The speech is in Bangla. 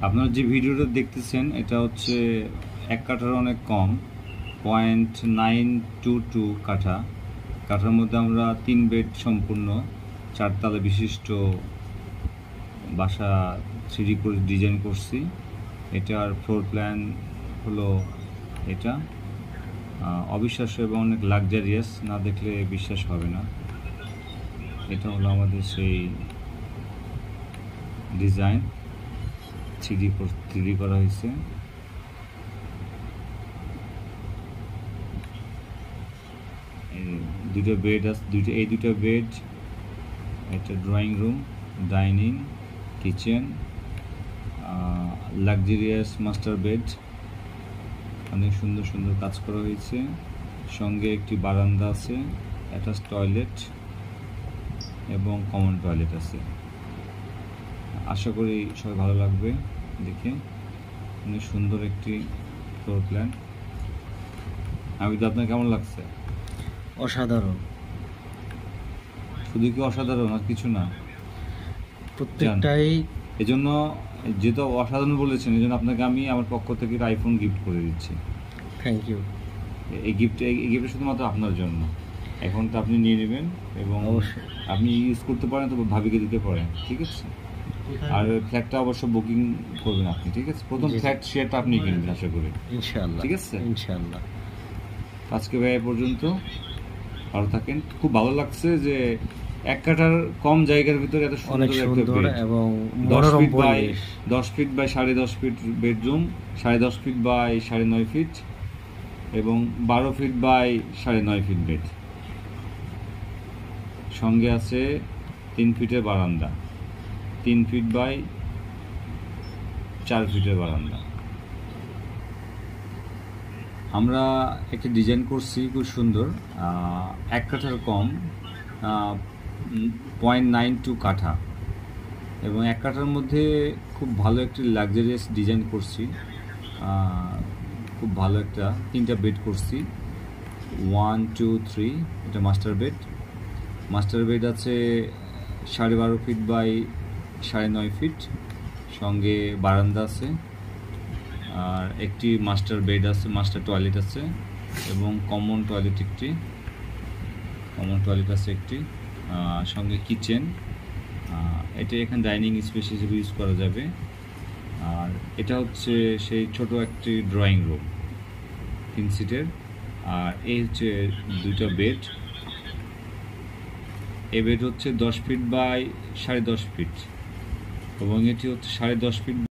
আপনারা যে ভিডিওটা দেখতেছেন এটা হচ্ছে 1 কাঠার অনেক কম, 0.922 কাঠা। কাঠার মধ্যে আমরা 3 বেড সম্পূর্ণ 4 তলা বিশিষ্ট বাসা 3D করে ডিজাইন করছি। এটার ফ্লোর প্ল্যান হলো এটা। অবিশ্বাস্য এবং অনেক লাক্সারিয়াস, না দেখলে বিশ্বাস হবে না। এটা হলো আমাদের সেই ডিজাইন, 3D করা হয়েছে। দুটো বেড আছে, এই দুটো বেড, একটা drawing room, dining, kitchen, luxurious master bed, অনেক সুন্দর সুন্দর কাজ করা হয়েছে। সঙ্গে একটি বারান্দা আছে, অ্যাটাচ টয়লেট এবং কমন টয়লেট আছে। আশা করি সবাই ভালো লাগবে দেখে। অনেক সুন্দর একটি ফ্লোর প্ল্যান। আপনার কেমন লাগছে? অসাধারণ। শুধু কি অসাধারণ আর কিছু না, প্রত্যেকটাই। এজন্য যেহেতু অসাধারণ বলেছেন, এই জন্য আপনাকে আমি আমার পক্ষ থেকে আইফোন গিফট করে দিচ্ছি। Thank you. এই গিফটটা শুধুমাত্র আপনার জন্য। আইফোনটা আপনি নিয়ে নেবেন এবং আপনি ইউজ করতে পারেন, তো ভাবিকে দিতে পারেন, ঠিক আছে? আর ফ্ল্যাটটা অবশ্য বুকিং করবেন আপনি, ঠিক আছে? প্রথম ফ্ল্যাট শেয়ারটা আপনি কিনবেন আশা করি, ইনশাআল্লাহ, ঠিক আছে? ইনশাআল্লাহ। আজকে ভাই এ পর্যন্ত, ভালো থাকেন। খুব ভালো লাগছে যে 1 কাঠার কম জায়গার ভিতরে এত সুন্দর একটা বেড এবং মনোরম পরিবেশ। 10 feet by 10.5 feet bedroom, 10.5 feet by 9.5 feet এবং 12 ফিট বাই 9.5 ফিট বেড। সঙ্গে আছে 3 ফিটের বারান্দা, 3 ফিট বাই 4 ফিটের বারান্দা। আমরা একটা ডিজাইন করছি খুব সুন্দর, 1 কাঠার কম, 0.92 কাঠা এবং 1 কাঠার মধ্যে খুব ভালো একটি লাক্সারিয়াস ডিজাইন করছি। খুব ভালো একটা 3টা বেড করছি, 1 2 3। এটা মাস্টার বেড আছে 12.5 ফিট বাই 9.5 ফিট। সঙ্গে বারান্দা আছে, আর একটি মাস্টার বেড আছে, মাস্টার টয়লেট আছে এবং কমন টয়লেট আছে একটি। সঙ্গে কিচেন, এটা এখানে ডাইনিং স্পেস হিসেবে ইউজ করা যাবে। আর এটা হচ্ছে সেই ছোট একটি ড্রয়িং রুম 3 সিটের। আর এই হচ্ছে 2টা বেড। এই বেড হচ্ছে 10 ফিট বাই 10.5 ফিট এবং এটি হচ্ছে 10.5 ফিট